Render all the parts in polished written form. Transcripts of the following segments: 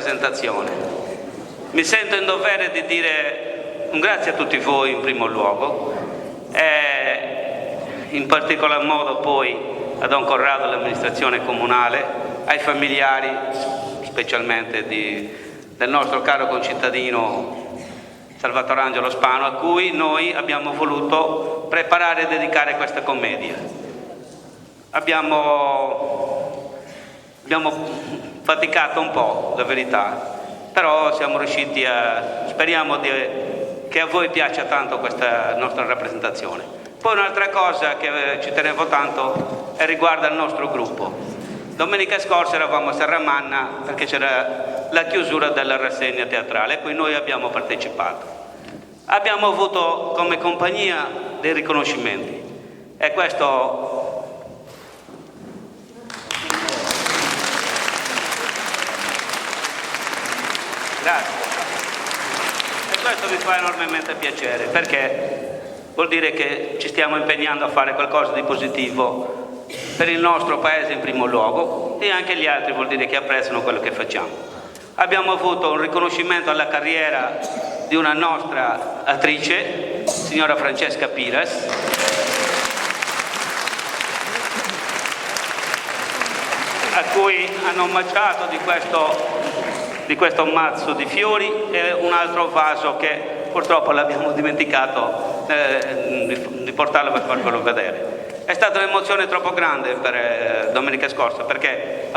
rappresentazione. Mi sento in dovere di dire un grazie a tutti voi in primo luogo, e in particolar modo poi a Don Corrado, all'amministrazione comunale, ai familiari specialmente del nostro caro concittadino Salvatore Angelo Spano, a cui noi abbiamo voluto preparare e dedicare questa commedia. Abbiamo faticato un po', la verità, però siamo riusciti speriamo che a voi piaccia tanto questa nostra rappresentazione. Poi un'altra cosa che ci tenevo tanto riguarda il nostro gruppo. Domenica scorsa eravamo a Serramanna perché c'era la chiusura della rassegna teatrale, a cui noi abbiamo partecipato. Abbiamo avuto come compagnia dei riconoscimenti e questo grazie. E questo mi fa enormemente piacere perché vuol dire che ci stiamo impegnando a fare qualcosa di positivo per il nostro paese in primo luogo e anche gli altri vuol dire che apprezzano quello che facciamo. Abbiamo avuto un riconoscimento alla carriera di una nostra attrice, signora Francesca Pires, a cui hanno omaggiato di questo mazzo di fiori e un altro vaso che purtroppo l'abbiamo dimenticato di portarlo per farvelo vedere. È stata un'emozione troppo grande per domenica scorsa perché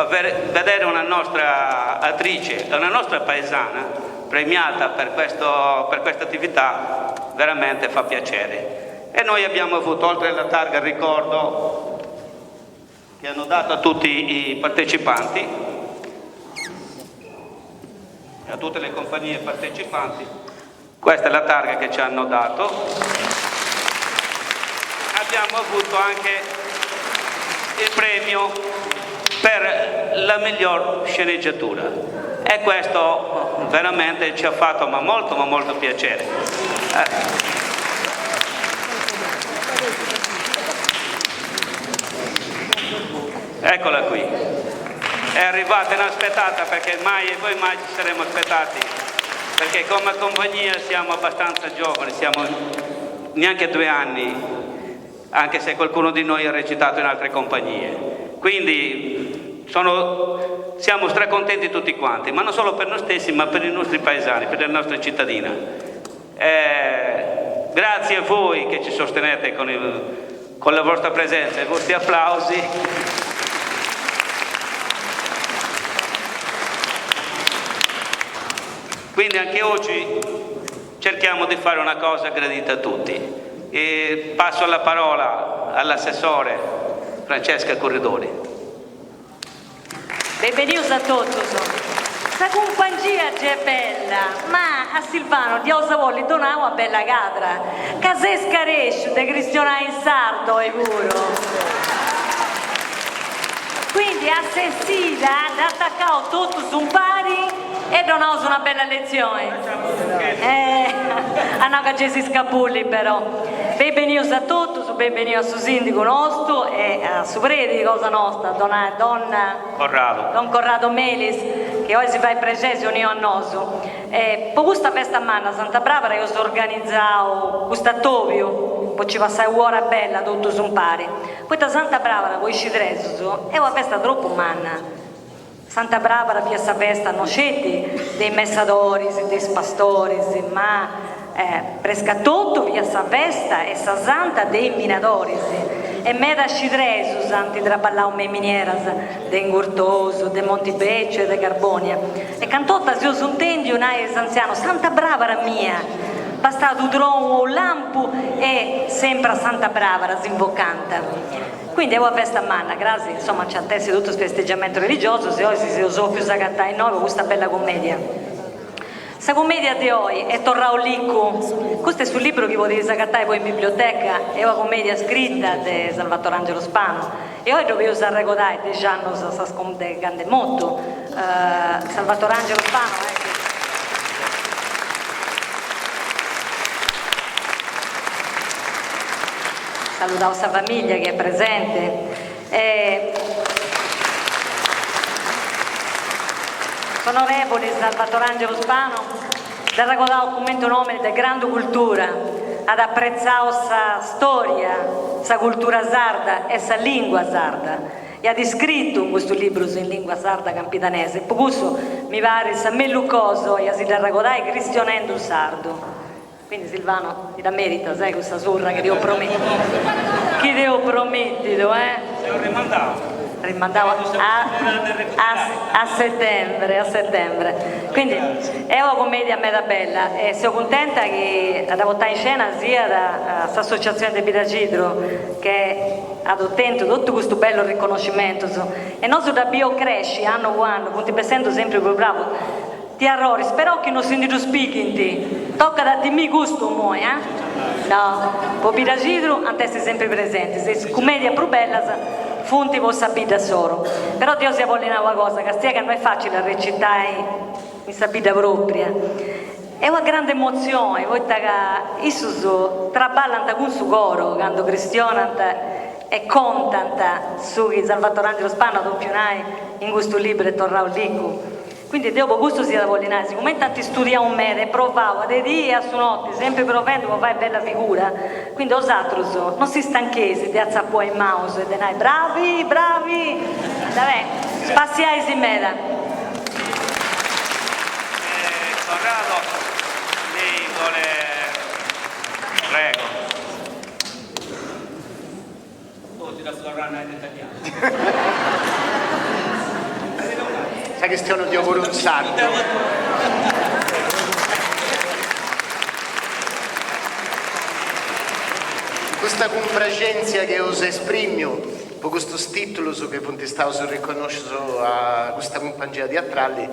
vedere una nostra attrice, una nostra paesana premiata per questa attività veramente fa piacere. E noi abbiamo avuto, oltre alla targa ricordo che hanno dato a tutti i partecipanti e a tutte le compagnie partecipanti, questa è la targa che ci hanno dato. Abbiamo avuto anche il premio per la miglior sceneggiatura e questo veramente ci ha fatto molto piacere. Eccola qui, è arrivata inaspettata perché mai ci saremmo aspettati, perché come compagnia siamo abbastanza giovani, siamo neanche 2 anni, anche se qualcuno di noi ha recitato in altre compagnie. Quindi siamo stracontenti tutti quanti, ma non solo per noi stessi, ma per i nostri paesani, per la nostra cittadina. Grazie a voi che ci sostenete con la vostra presenza e i vostri applausi. Quindi anche oggi cerchiamo di fare una cosa gradita a tutti. E passo la parola all'assessore Francesca Corridori. Benvenuti a tutti. Questa compagnia è bella, ma a Silvano di Osavoli donava una bella cadra. Che se scaresce di Cristiana in sardo è puro. Quindi a Sessida ha attaccato tutto su un pari e donava una bella lezione. Hanno che si scapulli però. Benvenuti a tutti, benvenuti a suo sindaco nostro e a suo prete di cosa nostra, Don Corrado Melis, che oggi si fa in presenza a noi. Per questa festa manna Santa Barbara io ho organizzato questo attopio, poi ci passa un'ora bella tutto su un pari. Questa Santa Barbara, voi ci treso, è una festa troppo manna. Santa Barbara per questa festa non c'è dei messadori, dei pastori, ma presca tutto via questa festa e questa santa dei minatori. E me da Scidresu, santi traballao me minieras, de Ingurtoso, de Montipeccio, de Carbonia. E cantotta si usa un tendi un anziano, Santa Barbara mia, basta tu trovo un lampo e sempre a Santa Barbara si invocanta. Quindi è una festa manna, grazie, insomma c'è attesi tutto il festeggiamento religioso, se oggi si usò più a cantare in noi questa bella commedia. Questa commedia di oggi è Torrao Licco, questo è sul libro che potete cantare poi in biblioteca, è una commedia scritta di Salvatore Angelo Spano e oggi dobbiamo usare recordare di Gianno Sascomde Gandemotto, Salvatore Angelo Spano. Salutavo questa famiglia che è presente. onorevoli Salvatore Angelo Spano, da ricordare commento nome di grande cultura, ad apprezzare sa storia, sa cultura sarda e sa lingua sarda. E ha scritto in questo libro in lingua sarda campidanese, per questo mi pare sa mellucoso e si da ricordare cristianendo sardo. Quindi Silvano ti da merita, sai questa sorra che ti ho promesso. Che ti ho promettito, Se lo rimandavo a settembre. Quindi è una commedia meda bella e sono contenta che ad votare in scena sia da questa associazione di Piragidro che ha ottenuto tutto questo bello riconoscimento e non solo da Biocresci anno o anno, punti essendo sempre più bravo. Ti errori, spero che non si ne speaking tocca da dimmi gusto muoi, No, po' Piragidro, anche sempre presenti, se commedia più bella funti può sapere da solo. Però Dio si vuole una cosa, che non è facile recitare in sapida propria. È una grande emozione, voi che Isus traballano con su coro, quando cristiano e contano su che Salvatore Angelo Spano doppionai in questo libro e tornavo lì. Quindi dopo questo sia da volinare, siccome tanti studiamo un mese e provavo dei dì a su notti, sempre provando ma fai bella figura, quindi os altri non si stanchesi di alzare poi il mouse e di dire bravi, vabbè, spaziai si meda. Corrado, lei vuole... Prego. Oh, ti da scorrare in italiano. Sai che stiano di auguro un sacco. Questa complacenza che os esprimo per questo titolo che punti stavo riconosciuto a questa compagnia teatrale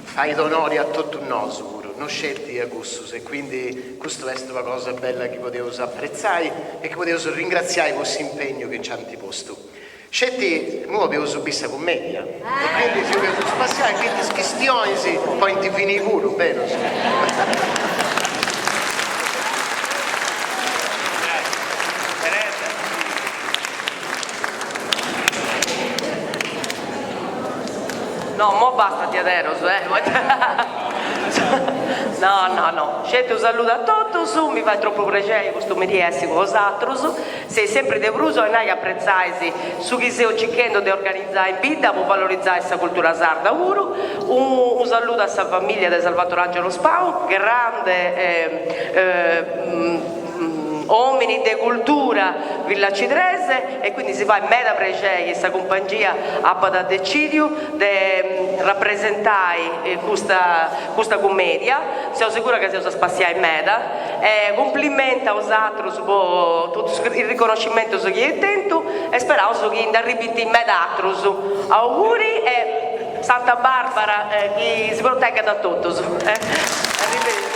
fai d'onore a tutto noi sicuro, non scelti a gusto e quindi questo è una cosa bella che potevo apprezzare e che potevo ringraziare per questo impegno che ci hanno posto. Scetti, ora avevo subito commedia e quindi si avevo spaziare queste questioni poi in divini pure, vero? No, mo basta ti aderos, No. Scelto un saluto a tutti, mi fa troppo piacere questo mestiere con vosaltros. Sei sempre deluso e noi apprezzai su chi stiamo cercando di organizzare in vita per valorizzare questa cultura sarda. Un saluto a questa famiglia di Salvatore Angelo Spano, grande uomini di cultura Villa Cidrese e quindi si fa in meda piacere questa compagnia a da decidio di rappresentare questa commedia. Sono sicura che si usa spaziare in meda e complimento a vosaltri per tutto il riconoscimento che è attento e speriamo che arrivi in meda altros. Auguri e Santa Barbara che si protegga da tutti. Arrivederci.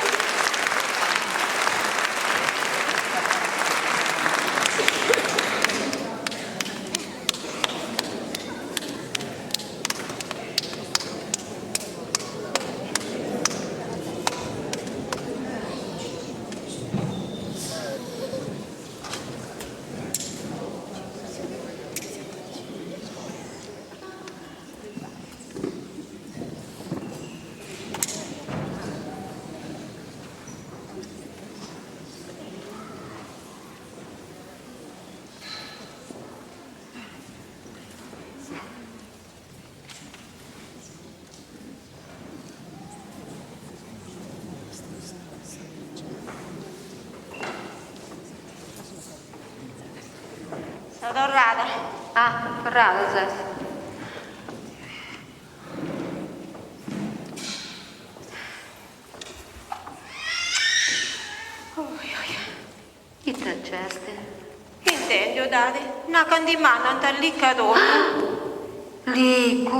Corrado. Corrado, sì. Che te gesti? Intendo, Dadi? Una candimana anta lì cadona. Lico,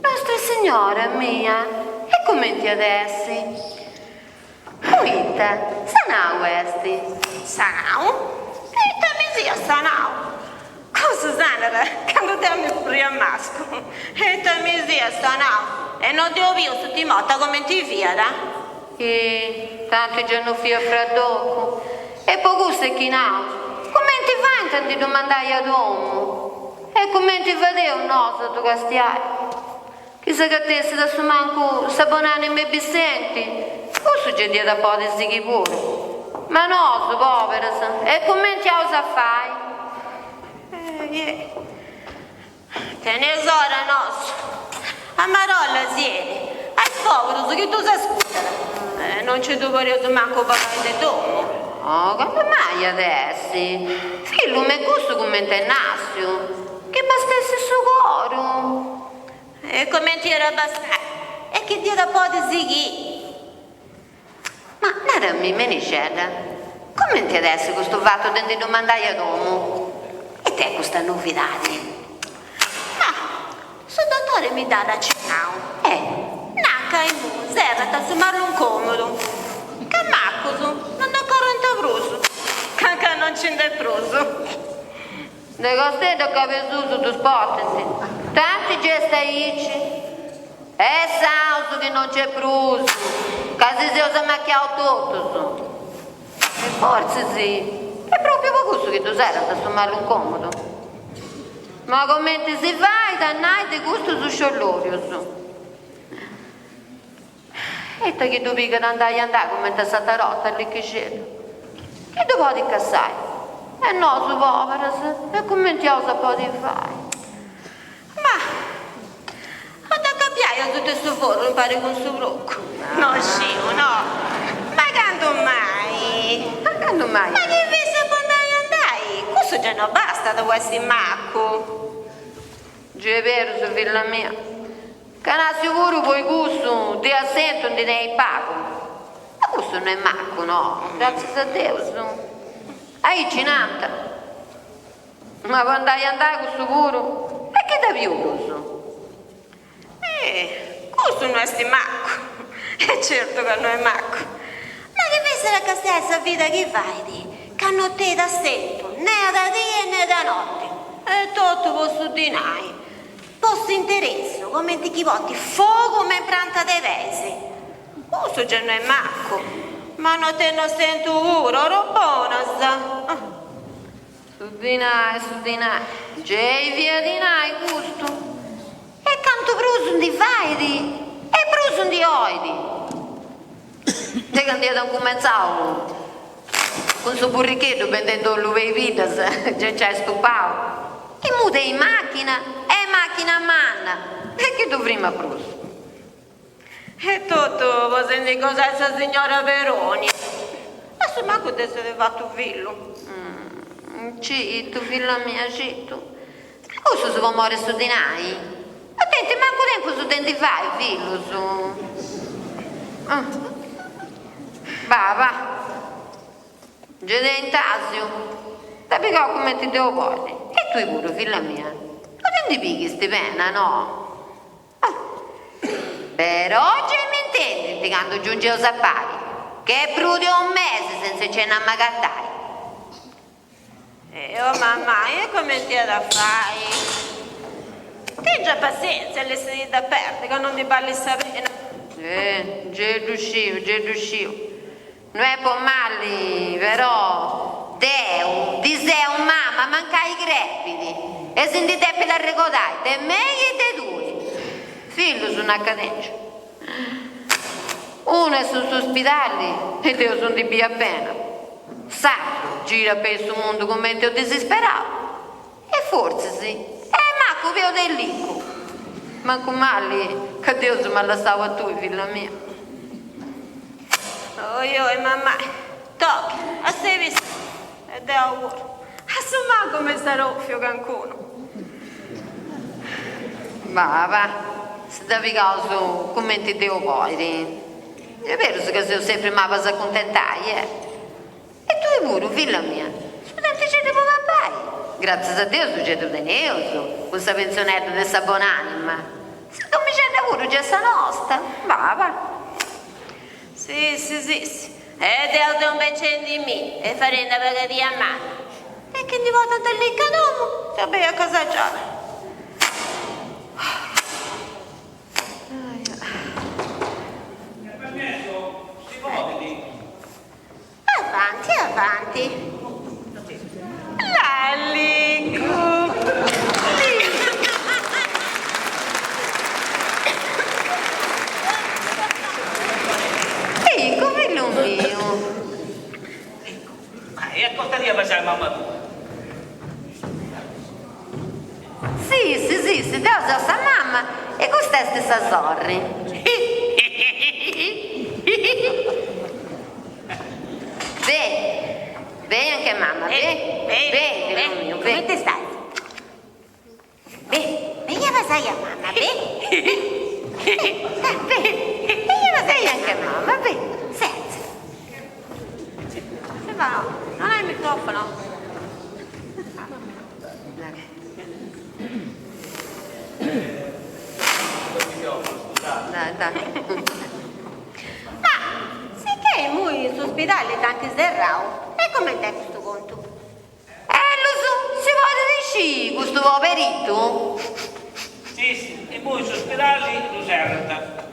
Nostra Signora mia, e come ti adesso? Mita, sanau questi? Sanau? Zia Sanau, cosa sanere quando te mi priamasco? E te mi zia Sanau, e non ti ho visto tutti morta come ti via, da? E tanti giorni fia freddoco, e poi gusto è chi now, come ti vanti di domandare ad uomo? E come ti vedevo no, sotto castiai? Che se cattesse da su manco sabonane e me bissenti, questo c'è dia da poter si pure. Ma no, su povera, e commenti a cosa fai? Tesora nostro, a Marolla siedi, ai povero, che tu sai scuola. Non c'è dove manco papà di domo. Oh, come mai adesso? Figlio, me gusto commenti nascio, che bastesse su coro. E come ti era abbastanza? E che dia da poter si Ma nada mi menicella, commenti adesso questo fatto di domandare a domo? E te questa novità? Se il dottore mi dà da cenao, nanca in mu, serra su marlo un comodo. Che maccoso, non da corrente bruso. Canca non c'è del pruso. De cos'è che avevo su tu sportati? Tanti gesti aici. È sauso che non c'è pruso. Casi si usa macchiato tutto. E forse sì. È proprio per questo che tu sei da su marlo un comodo. Ma come ti si vai da nai di gusto su sciollorio su? E te che tu pica da andare come ti è stata rotta lì che c'era? Che tu puoi cassare? E no, su povera, e come ti osa puoi fare? Ma, ho da capiare tutto questo forno in pare con su brocco. No, scivo, no. Ma quando mai? Ma quando mai? Ma che vista può andare? Questo già non basta da questi macco. Già è vero, su figlia mia. Che non sicuro poi gusto ti assento di nei pago. Ma questo non è macco, no? Grazie a Dio. Hai cinanta. Ma quando andare con sicuro? E che da più questo? Questo non è sti macco. È certo che non è macco. Ma che vista la stessa vita che fai di? Che non te da stento, né da dia né da notte. E tutto posso dinai. Posto interesse, come ti chivotti, fuoco come impranta dei vesi. Questo già non è macco, ma non te ne sento uro, robona sta. Su di nai, già via di nai gusto. E canto bruso di faidi, e bruso di oidi. Te che andiamo a cominciare con suo burrichetto vendendo l'uve vidas, già c'è stupato. E mude in macchina. Macchina manna, e che dovremmo pruso? E tutto, vuoi sentire cosa è questa signora Veroni? Ma se manco te sei fatto un fillo. Citto, figlia mia, citto. Questo si può morire su di noi? Attenti, manco tempo su denti fai, figlio, su. Va. Già in tasio. Da piccolo come ti devo porre. E tu pure, figlia mia. Non ti pighi sti penna, no? Però oggi mi intendi quando giunge a zappare, che è prude un mese senza cena a magattare. Oh mamma, e come ti da fare? Ti già pazienza, le sei da perdere, che non ti parli sapere. Già riuscivo. Non è per male, però Deo, di sé un mamma, manca i crepiti. E sentite per la ricordare, te me e te due. Figlio su una cadenza. Uno è sul ospedale e io sono di via appena. Sacro, gira per questo mondo come ti ho disperato. E forse sì. Manco vedo del licco. Manco male che Dio si mi lasciava a tu, figlia mia. Oi, mamma. Tocchi, a sei visto. Ed è ora. Assomma come sarò fiogancuno. Va, se devi caso come ti devo poi. È vero che sei sempre ma vas a accontentare, E tu pure, figlia mia, studente c'è di papà. Grazie a Dio tu c'è di neoso, questa pensionetta di sta buonanima. Se tu mi c'è pure già sta nostra, va. Sì. Ed è un becen di me, e farei una pagaria a mano. E che di volta da lì cadomo, sapere a cosa già. Avanti. Lallico. postaria passare mamma tua. Sì, te lo so, sa mamma, e questa è stessa sorri. Vedi anche mamma, vedi, mio, come te stai? Vedi a passare a mamma, vedi? Vedi a passare anche mamma, vedi, senza. Non hai il microfono? Dai. Ma sicché lui in ospedale tanti serrao, e come te questo conto? Lo so, si vuole dire questo poverito? Sì, e poi su ospedali lo serve.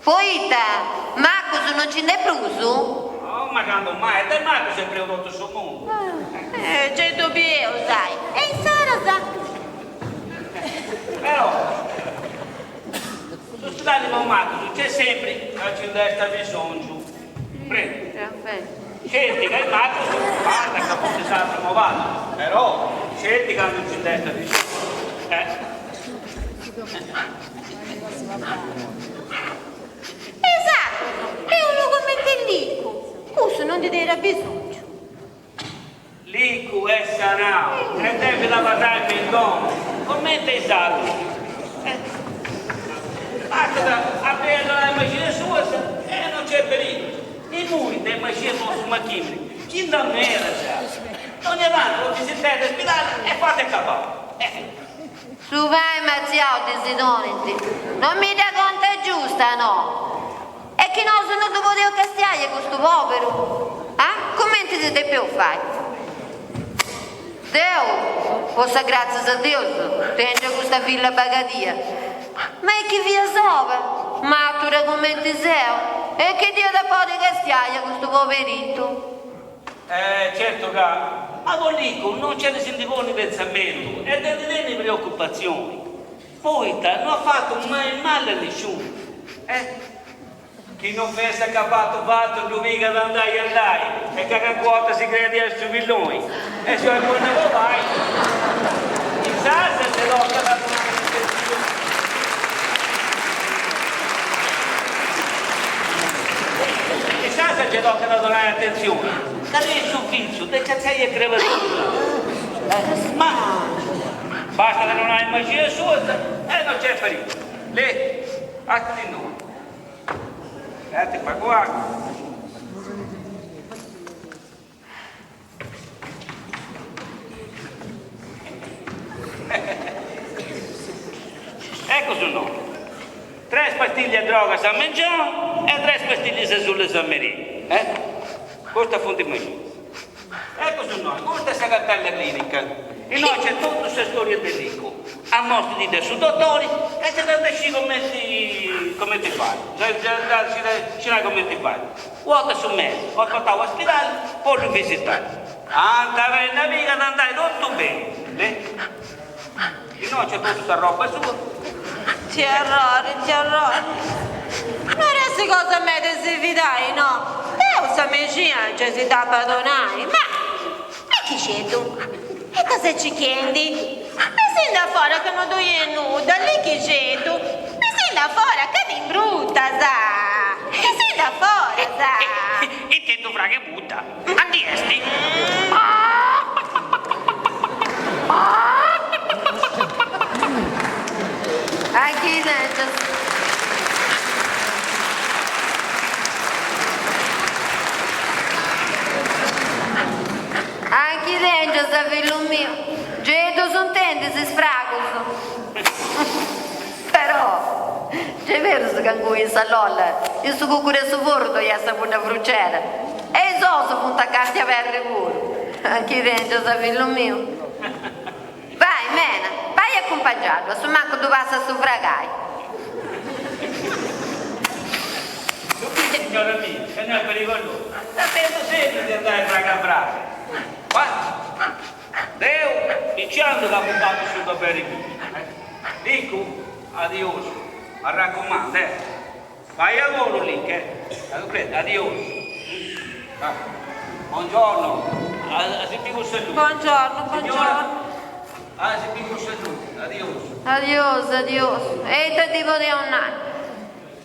Poita, Marcos non ci ne pruso? No, ma quando mai? Te Marco sempre un rotto sul mondo. C'è dubbio, sai. E in Sara, Però, su ospedali non Marco, c'è sempre la cindesta bisogno. Prendi. Scelti che il Marco si guarda che fosse sempre muovato. Però, scelti che non ci desta bisogno. Esatto, è uno come te Lico. Questo non ti deve bisogno. Lico è sanato e deve lavorare il dono. Come te esatto? Basta aprire la macchina sua e non c'è pericolo. I muri delle macchine sono su macchine. Chi da mera già? Non è avanti, lo visitete ospedale e fate capo. Su vai Mazziao Desidoniti, non mi dà conta giusta, no? E che non sono dovuto a castiare questo povero? Come ti siete più fai? Deo, forse grazie a Dio, tengo questa villa bagadia. Ma è che via sopra? Ma tu commenti sei? E che Dio da poter castiare questo poverito? Certo che, ma con Lico non c'è nessun pensamento e delle preoccupazioni. Poi non ha fatto mai male a nessuno. Chi non pensa che ha fatto non mica da andare e che a quota si crede a stupilloni e se poi non vai in salsa se lo che la in salsa c'è l'occhio da donare attenzione da lì il suffizio dei cazzai e crevatura ma basta che non hai magia sua e non c'è pericolo lì basta di noi. Senti qua qua. Ecco sul nome. 3 pastiglie a droga San Mengiano e 3 pastiglie sulle San Marino. Questa fonte macchina. Ecco sul nome. Questa è la cartella clinica. E noi c'è tutta questa storia del Lico. A mostri di adesso dottori e se ne esci come ti fai. Ce l'hai come ti fai. Vuota su me, ho portato all'ospedale, poi lo visitare. Andare in amica, andare tutto bene. E noi c'è tutta questa roba sua. Ti errori. Non resti cosa a me te si fidai, no? Te questa medicina ci si dà perdonare, ma chi c'è tu? E cosa ci chiedi? Mi sei da fuori che non doi nuda, lì chi c'è tu? Mi sei da fuori che ti brutta, sa? Mi sei da fuori, sa? E te dovrà che butta. Andiesti? Anche dentro. Anche dentro, sta figlio mio. Geto sono tende, si sfragono. Però, c'è vero che anche in salolla, il suo cucure su bordo e sta una frucciera. E so se punta carti a verre pure. Anche dentro, sta figlio mio. Vai, Mena, vai a accompagnarlo, se manco tu passa a suffragai. Signora mia, che non è pericoloso. Sapendo sempre di andare a fraga. Guarda, Deo, dicendo che ha buttato su per i Dico, adios, mi raccomando, vai a lavoro lì, che? Addio. Buongiorno. si più saluto. Buongiorno, buongiorno. Si più saluto. Adios, adios. Eita tipo di un anno.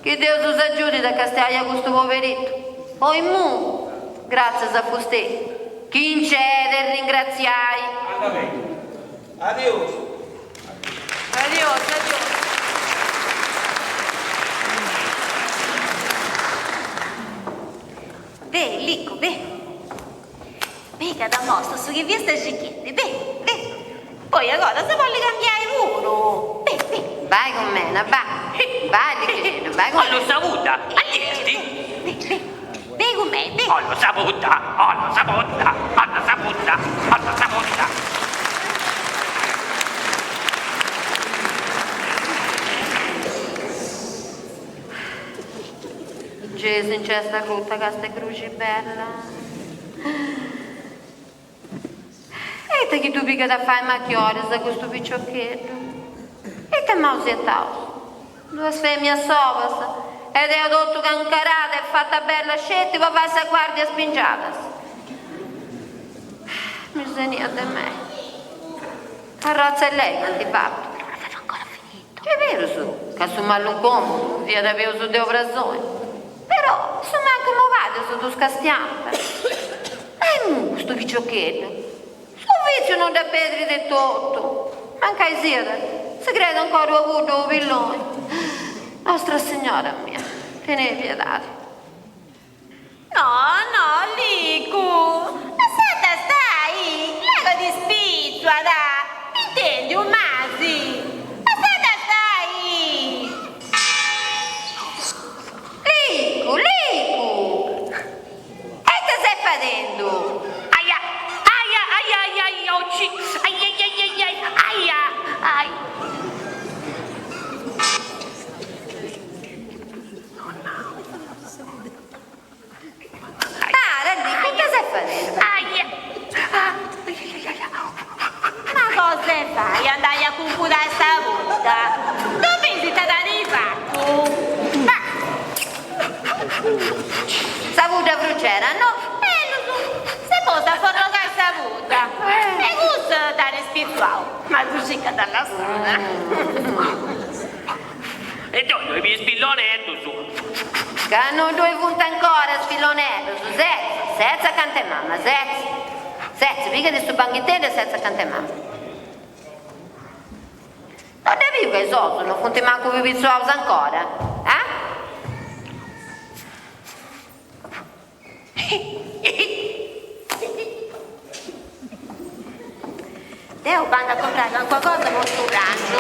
Che Dio us aiuti da castigare questo poveretto. Poi mu, grazie a fustè. Chi incede e ringraziai. Anda bene. Adios. Adios, adios. Beh, Lico, beh. Mica da mostro su che via sta cicchetti, beh, beh. Poi allora se vuole cambiare uno, beh, beh. Vai con me, vai. Vai, Licchino, vai con me. L'ho saputa. All'esti. Beh, beh. Beh con me, beh. L'ho saputa. L'ho saputa. L'ho saputa. L'ho saputa. Gesù in questa crutta che sta croce bella. E te che tu pica da fare macchiore da questo picciochetto. E te mausettato. Due femmine sovas. Ed è tutto cancarata e fatta bella scelta e va a guardia spingiata. Miseria di me. Arrazza è lei che ti fatto. Non avevo ancora finito. È vero su, che su maluncomo, via da via su de obrazoni. Però, se manco movate su tu scastiampa. E sto picciochetto. Sto vizio non da pedri di tutto. Manca i sera, si crede ancora avuto un villone. Nostra Signora mia, tenevi pietà. No, Lico. Ma senta stai? Lago di spizua, da. Intendi un masi? Ma senta stai? Lico! E te stai facendo? Aia. Occi. Aia. Lico, che stai facendo? Ma cosa fai? Andai a computare stavolta? Dove visita da nei fatto? Ma Saputa bruciera, no? lo so, se possa fornogare savuta. E gusto da respirituale, ma tu cica dalla strada. E dove mi spillonetto su? Che non due punta ancora spillonello, su senza cante mamma, senza, mica di sto banchettello senza cante mamma. Non ne vivo che soldi, non funti manco vi pizzuaus ancora, Devo andare a comprare qualcosa molto grande.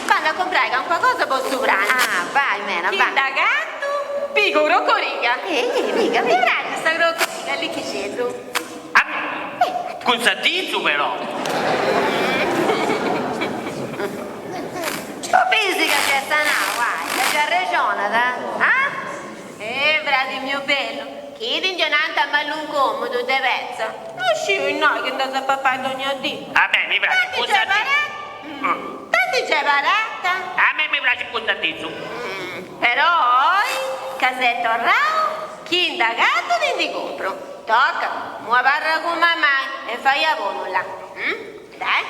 Vado a comprare qualcosa molto grande. Ah, vai, mena, Chi vai. da gatto, pico crocoriga. Mica, Che grande sta crocoriga lì che c'è. Con Satizio però. Tu pensi che c'è sta vai, che c'è ragione, Bradi mio bello. Chi di giornata ma non comodo de vezza. Non scivo noi che andate a papà ogni dì. A me mi piace con Tanti c'è Satizio. barata. Tanti c'è barata. A me mi piace con Satizio. Però oi, casetto rao, chi indagato di compro. Tocca, muova barra con mamma e fai a buono là. Dai.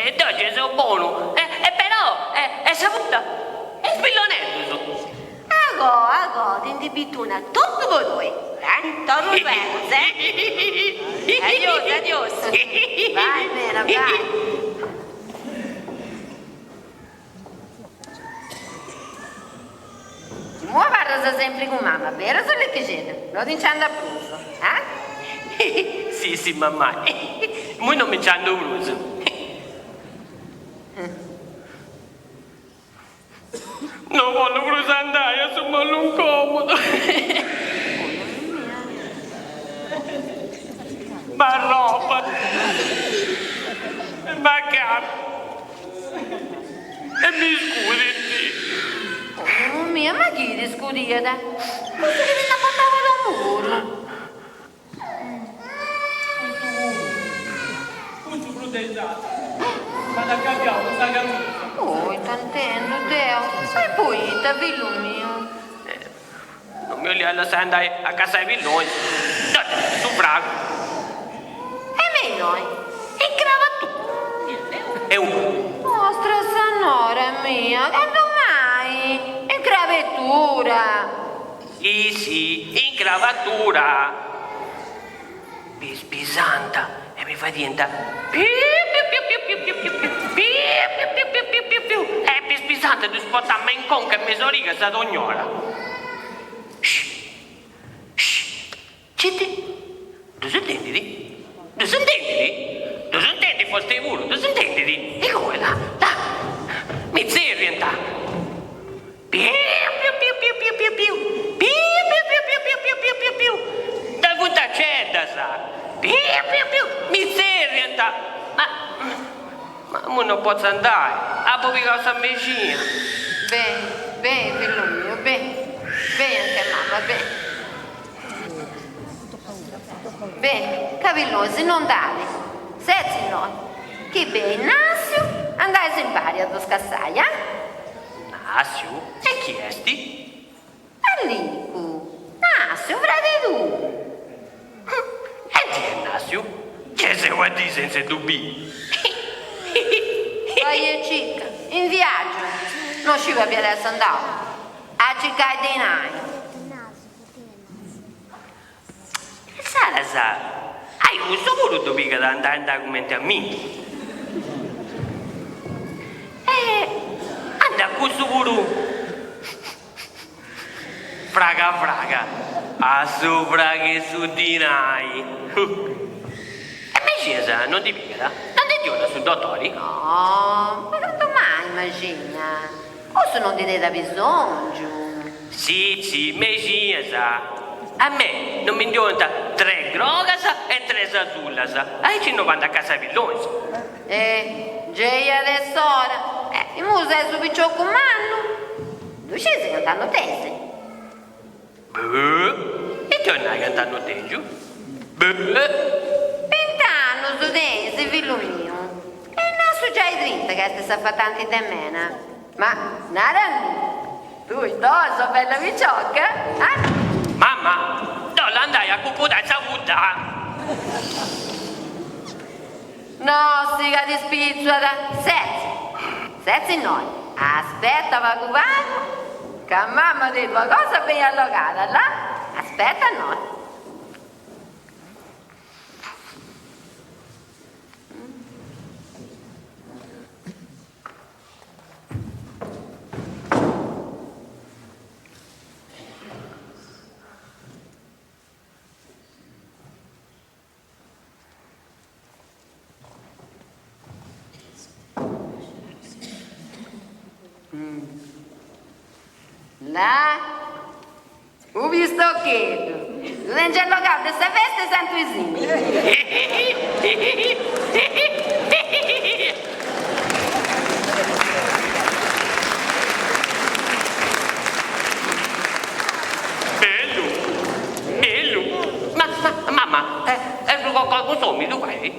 E dove c'è un buono? Però è saputa. È spillonetto su. Ago, ti indibituna tutto voi due. Torno bene, Adios. Vai, mena, vai. Muova barra sempre con mamma, vero se le che c'è? Lo diciamo a pruso, Sì, mamma. Moi non mi c'hanno bruso. Non voglio più andare, sono molto incomodo. Ma roba. Ma capo. E mi scusi. Oh mia, ma chi ti scudiete? Ma che devi portare da muro? Tutto proteggiato. Ma da cambiare, sta cambiando. Oh, t'intendo, Deo. E poi, te figlio mio. mio liello se andai a casa ai villoni. Su frago. E me noi? E cravatura. E un... Nostra Signora mia, che domai? In cravettura. Sì, in cravatura. Bisanta e mi fa diventare è bisanta di spottarmi in conca e mi soriga sa d'ognora. Citti, tu sentiti? Tu sentiti? Tu sentiti foste volo, tu sentiti? E come là? Mi zia rienta. Dal punta c'è sa. Mi serve ma non posso andare a pubblicare questa medicina. Bene, figlio mio, bene anche mamma, bene, cavillosi, non dare, sezzi noi, che bene, Nasio, andai in pari a scassai, Nasio? E chi è sti? Allicu, Nasio, frate tu. E chi è Nasio? Che se vuoi dire senza dubbi? Vai cicca, in viaggio, non ci va più adesso andare, a cercare dei nai. Salazar, hai questo voluto mica da andare come a me? Anda questo voluto. Fraga, a sopra che su dinai. E me scesa, non ti picca? Non ti giorna su dottori? No, ma non domani, immagina. Forse non ti dà bisogno. Sì, me scesa. A me non mi diventa 3 grogas e 3 sasulas. Hai ci 90 casa villoni. Geia adesso ora. Il museo su picciocco manno. Tu scesi cantando tese. E tornai cantando teggio? 20 anni su tese, figlio mio. E non so già i 30 che stai fa tanti di mena. Ma, nada, tu so bella picciocca, Mamma, dove andai a cuputare saluta? No, stiga di spizzuata. Sezzi noi. Aspetta, va cubano. Che mamma ti fa cosa ben allogata, là? Aspetta noi. Là, ho visto che non c'è locato questa festa santo esimi. Bello. Ma mamma, è qualcosa mi tu fai?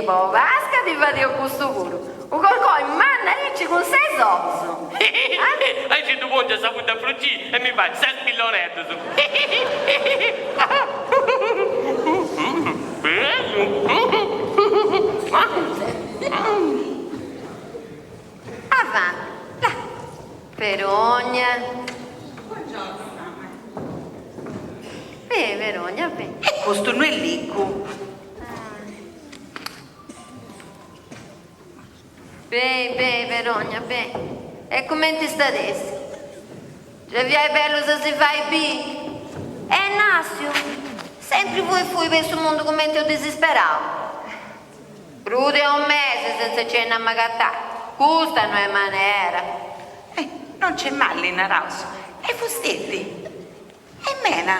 Boh, vasca ti fate a questo puro. O qualcosa in manna dici con 6 osso. Hai ci tu ponte saputo a fruggi e mi fai 6 spillonetto su. Avanti, là. Verogna. Verogna, E questo non è licco. Verogna, e come ti sta adesso? Già vi è bello se si fa i big. Nasio, sempre voi fui per questo mondo come ti ho disperato. Prude un mese senza cena a magattare. Questa non è maniera. Non c'è male in arauso. E fustetti. E mena.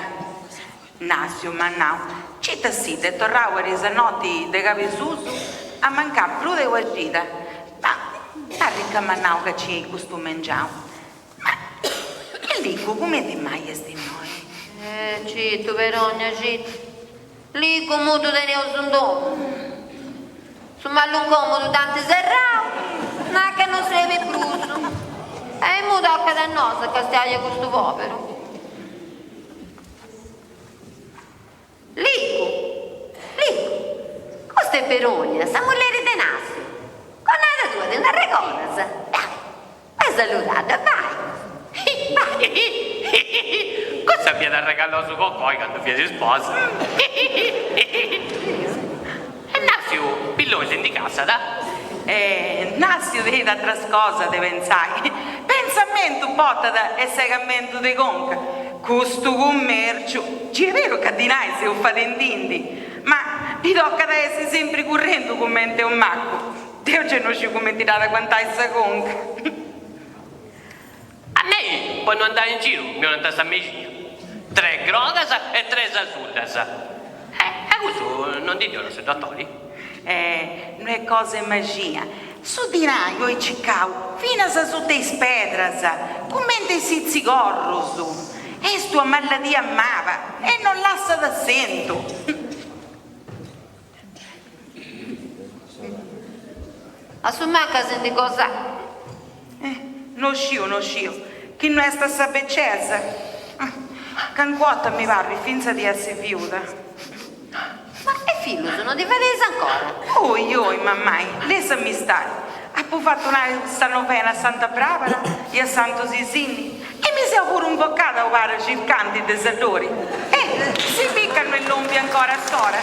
Nasio, mannau. Cita site, torrava risanotti de cavesuso a mancare prude guagita. Ma ricca mannau che ci costume mangiare. Ma e lico come ti mai esti noi? Citto, Verogna, citto. Lì come tu tenevo su un domo. Su malungomo tanti serrao, ma che non serve pruso. E mu tocca da noi se castiglia questo povero. sei Peronia, sa mulher de Nascio. Con nada tua, de una regola. Dai, salutata, vai. Cosa viene a regalare con voi quando vi sposa? E Nasio, pillosi in di casa, da? Nascio vede altra cosa, deve pensare. Pensamento botta e segamento di conca. Questo commercio, ci è vero che di noi se lo fate intindi, ma vi tocca da essere sempre correndo come un macco. Dio ce non ci come tirare quanta essa conca. A me puoi non andare in giro, mi non andare a Messia. 3 grogas e 3 asullas. E questo non dite lo seduttori? Non è cosa magia. Su di noi, oi cicau, fino a su te spedras, come si zigorroso. E tua malattia amava e non lascia d'assento. A sua manca senti cosa? Non scio, che non è sta beccesa. Canquota mi va finza di essere viuda. Ma è figlio, non ti vedete ancora? Oi, mammai, lasciami stare. Ho fatto sta novena a Santa Barbara e a Santo Sisini e mi si pure un boccata a fare circanti desertori. Si piccano e lombi ancora a sora.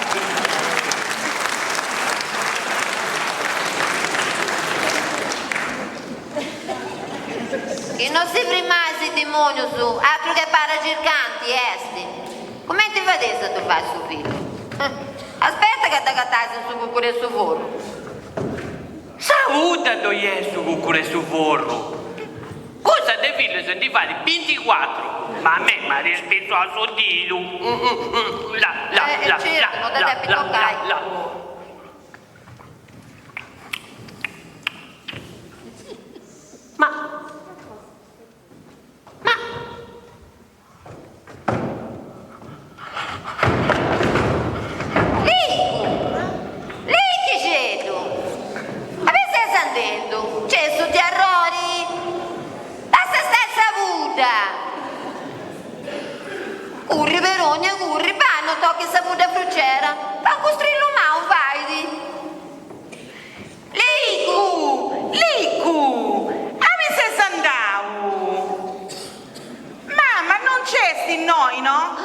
Che non si primasi demonio su, altro che paragircanti, esti. Come ti vedete se tu fai suo figlio? Aspetta che ti cattassi su cucure su forno. Saluta dove su cucure su forno. Cosa te figlio se ti fai 24? Ma a me mi ha rispetto a suo dito. Certo, non te devi toccare. Curri Verogna, curri, panno tocchi saputa frucera, pa costrillo mau, vai. Licu, a me sei andau. Mamma, non c'è sti noi, no?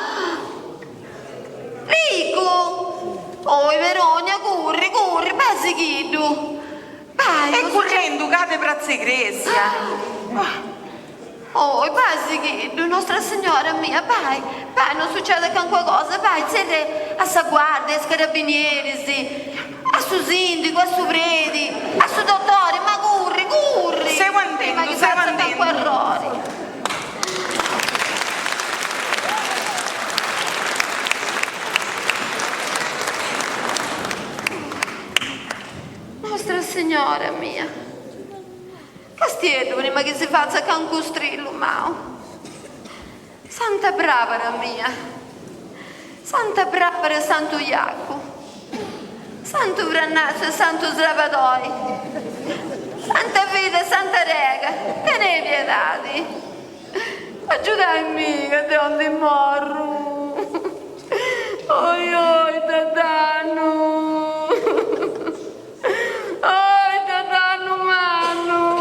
Licu, oi Verogna, curri, basichito. Vai. E correndo, cade prazzi Grecia. Oh, basichito, Nostra Signora mia, vai, non succede che qualcosa, vai, siete a sa guardia, a carabinieri, a su sindaco, a su preti, a su dottore, ma curri. Stiamo andando. Errori. Nostra Signora mia. Castietto prima che si faccia con un costrillo, Mao. Santa Barbara mia. Santa Barbara, Santo Iaco. Santo Vrannaccio e Santo Sravadoi. Santa Vita e Santa Rega. Te ne pietati. Aiutatemi che te non ti morro. Oi, tatano. Oi, tatano, mano.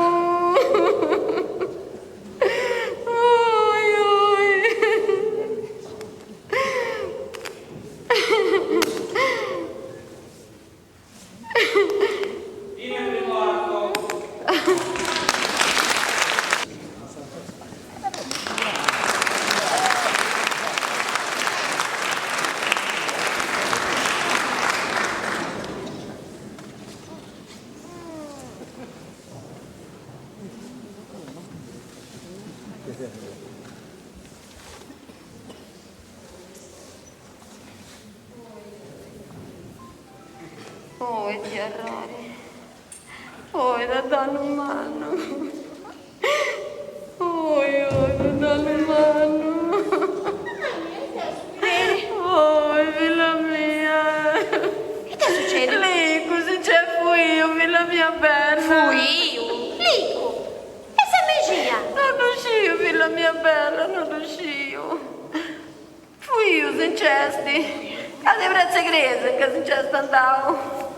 Oi, di errore. Oi, da danno mano. Oi, da danno mano. Oi, figlia mia. Che ti succede? Lì, così c'è fui io, figlia mia bella. Fui io? Lico. E se magia? Non uscio, figlia mia bella, non uscio. Fui io, sincesti. Cade braccia greze, che sincesti andavo.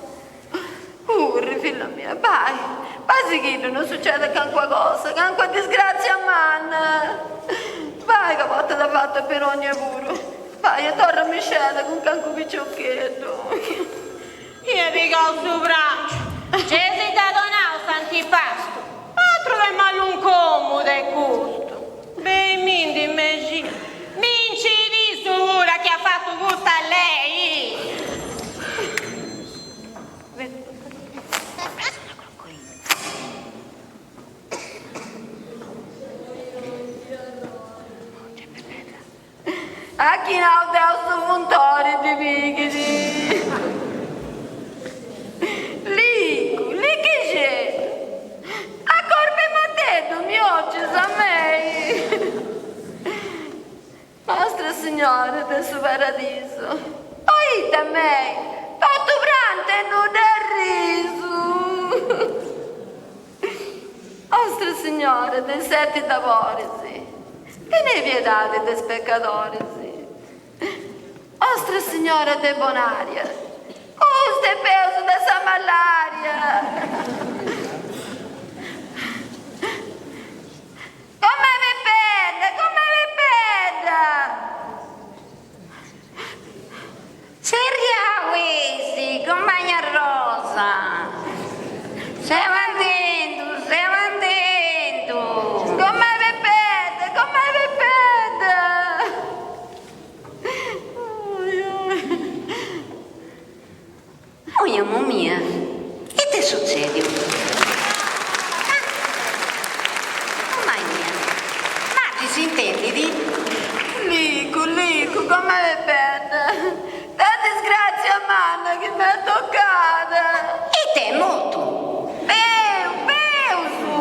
Pure, figlia mia, vai. Vai che non succede qualcosa, che disgrazia a man. Vai che volta da fatto per ogni puro. Vai e torna Michele con canco picciocchetto. Io dico al suo braccio, Gesù da donato antipasto, ma troviamo un comodo e gusto. Beh, mindi immagina, minci di sura che ha fatto gusto a lei. A chi non ha sto montore di picchiti? Lì che c'è? A corpe matteto mi oggi a me. Nostra Signora del suo paradiso, oite a me, tutto brante non del riso. Nostra Signora dei sette tavorisi, che ne vietate dei peccatori. Nostra Signora de Bonaria, usted peso dessa malaria. Come vi peda? Seria questi, compagna Rosa. Stiamo andando. Come vi peda? Oh, amo mia, che ti succede? Mamma mia, ma ti si intendi di? Lico, come vi peda? La disgrazia manna che mi è toccata. E te molto. Su.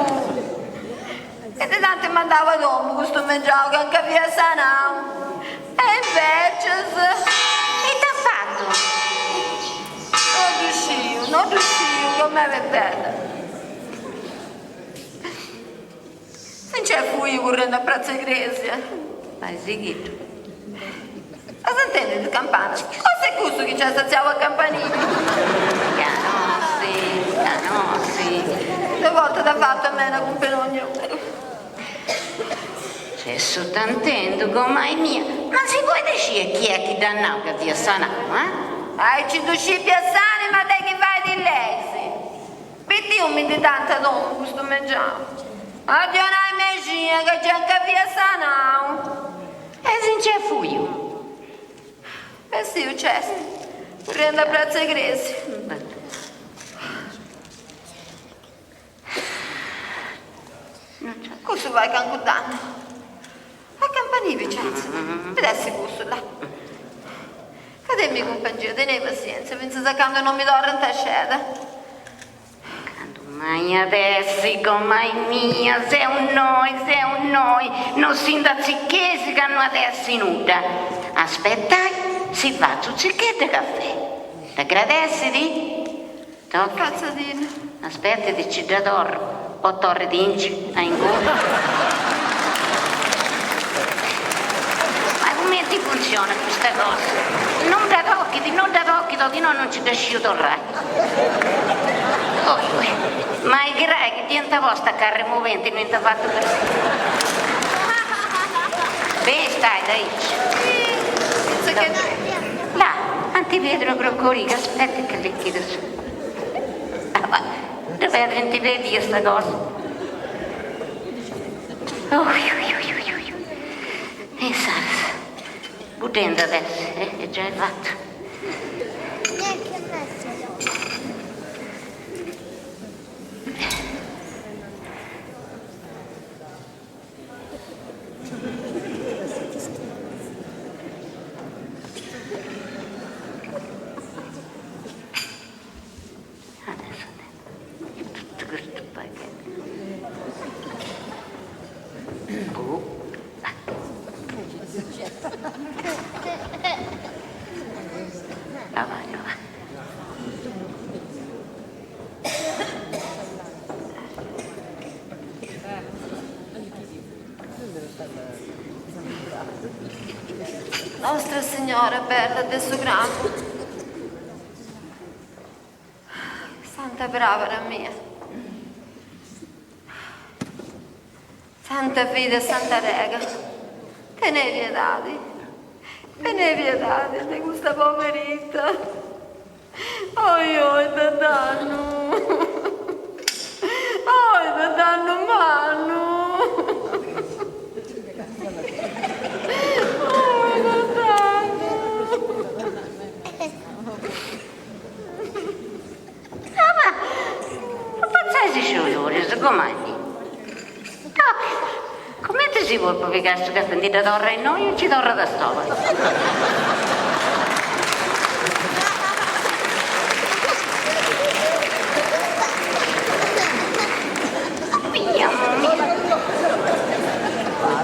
E di tanto mandava dopo questo mangiavo che anche via sanam. E invece... E t'ha fatto? Non riuscivo, come è bella. Non c'è fui correndo a Piazza Iglesia. Vai, seguito. A sentire le campane. Cosa è questo che c'è staziato a campanile? Canossi. 2 volte da fatto a me con penogno. Se sto tantendo, come mia. Ma si può dire chi è che dannato che ti sanato, eh? Ci dusci piazzani, ma te che vai di lei? Perché io mi di tanta donna questo mangiamo? Addio una magia che c'è anche via sanao. E se c'è fuio? Sì, io c'è. Correndo a Piazza Iglesia. Questo vai cancutano. A campanile, Vincenzo. Vedessi questo là. Cademi compagnia, tenei pazienza, penso che quando non mi do rentaceda. Mai adesso, come mia, sei un noi, non si da zicchesi che hanno adesso in uda. Aspettai, si fa su zicchette caffè. Ti agradessi di? Tocca. Cazzadina. Aspetta, di ci d'oro, o torre d'inci, a ingombro. Ti funziona questa cosa? Non da occhi, di no non ci desci torrai. Ma i grei che diventa vostra carre movente non ti ha fatto per sé. Beh, stai, dai. Penso che... Là, antivedro crocorica, aspetta che le chiedo su. Dov'è antivedi questa cosa? E salsa. Budendo adesso, è già fatto. Adesso tutto questo pacchetto. Nostra Signora bella del suo grande. Santa Santa bravera mia. Santa fide e Santa Rega, tenei pietà di questa poveretta. Oi, da danno. Oi, da danno mano. Oi, da danno. Ma pazzessi sciolori, com'è? Come ti si vuole provare questo caffè di torre e noi non ci torre da stova?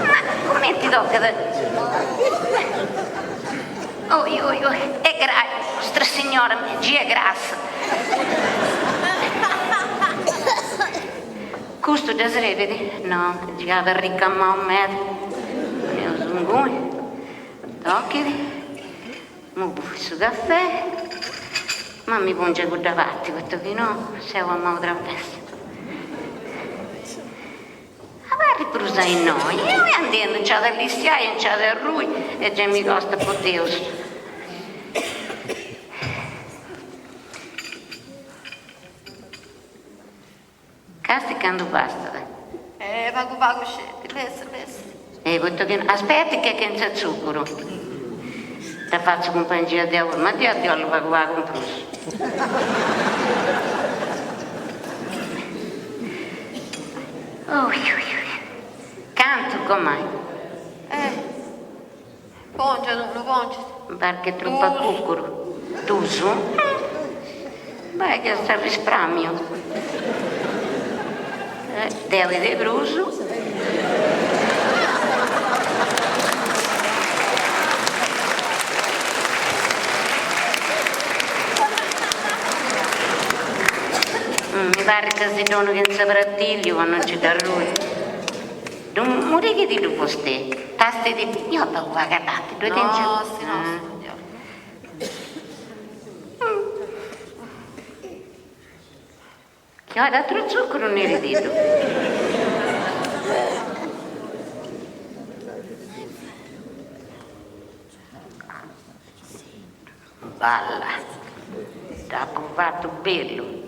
Ma come ti tocca da... Oi, è grasso, vostra signora, è grassa. Questo già si vede? No, già da ricca Maomet. Ne ho zungui. Tocchi. Mu buffi su caffè. Ma mi punge con davanti, questo che no, se ho a travessa. Riprusa in noi, io andiamo, c'è dell'istia, c'è del rui e già mi costa poteus. Casti quando basta, dai. Vago, scetti, lessa. Questo che... Aspetti che c'è zucchero. Ti faccio compagnia di lavoro, ma ti lo vago con plus. Canto com'è? Pongia. Perché è troppo cucuro. Tu su? Beh, che sta risparmio. Deli di bruso. Mi pare che si donno che non saprà dirgli quando c'è da lui. Non morire di lupo ste, tasti di... Io ho guardato, due tempi. No, sì, no. Che ho dato zucchero nel dito. Balla, t'ha fatto bello.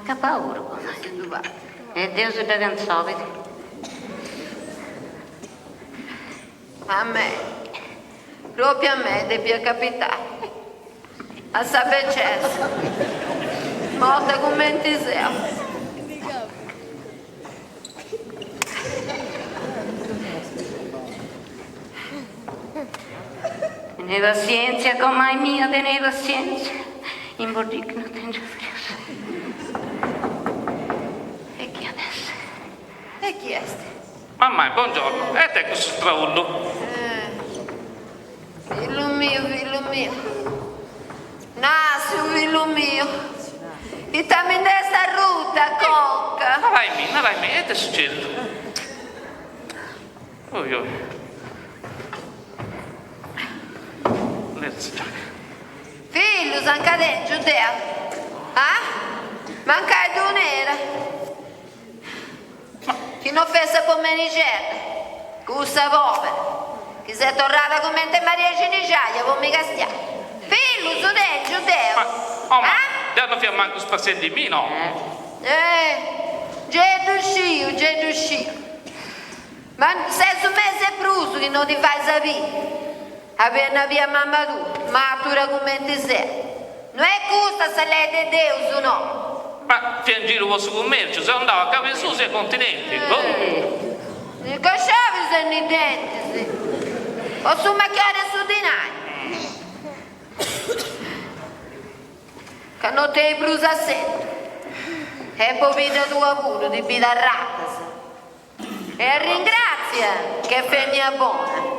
Che paura, e Dio si da canzone. A me, proprio a me, deve capitare. A sapercessa. Morta come ti sei. Tenei pazienza, come mia, tenei pazienza. In bordic non tengo frio. E chi è? Mamma, buongiorno. E te questo straullo? Figlio mio. Nascio, figlio mio. E stammi in questa ruta, conca. Non vai me, e te succede? Oi. Figlio, San Cadè, Giudea. Mancai tu nera. Chi non fesse per me Niger, questa povera, che si è tornata come te Maria Ciniciaia, con mi castia. Figlio, Giudeo. Ma devono fare manco spazio di me, no? Già uscito. Ma sei su mese pruso che non ti fai sapere. Appena via mamma tu, matura come ti sei. Non è giusto se lei è Dio, no? Ma ti in giro vostro commercio, se andavo a Cavesusi e continenti. Ne casciavi se ne denti, sì. O su macchiare su di noi. Che non ti hai brusa a sento. E poi vita tua pure, di vita ratta. E ringrazia che femmina buona.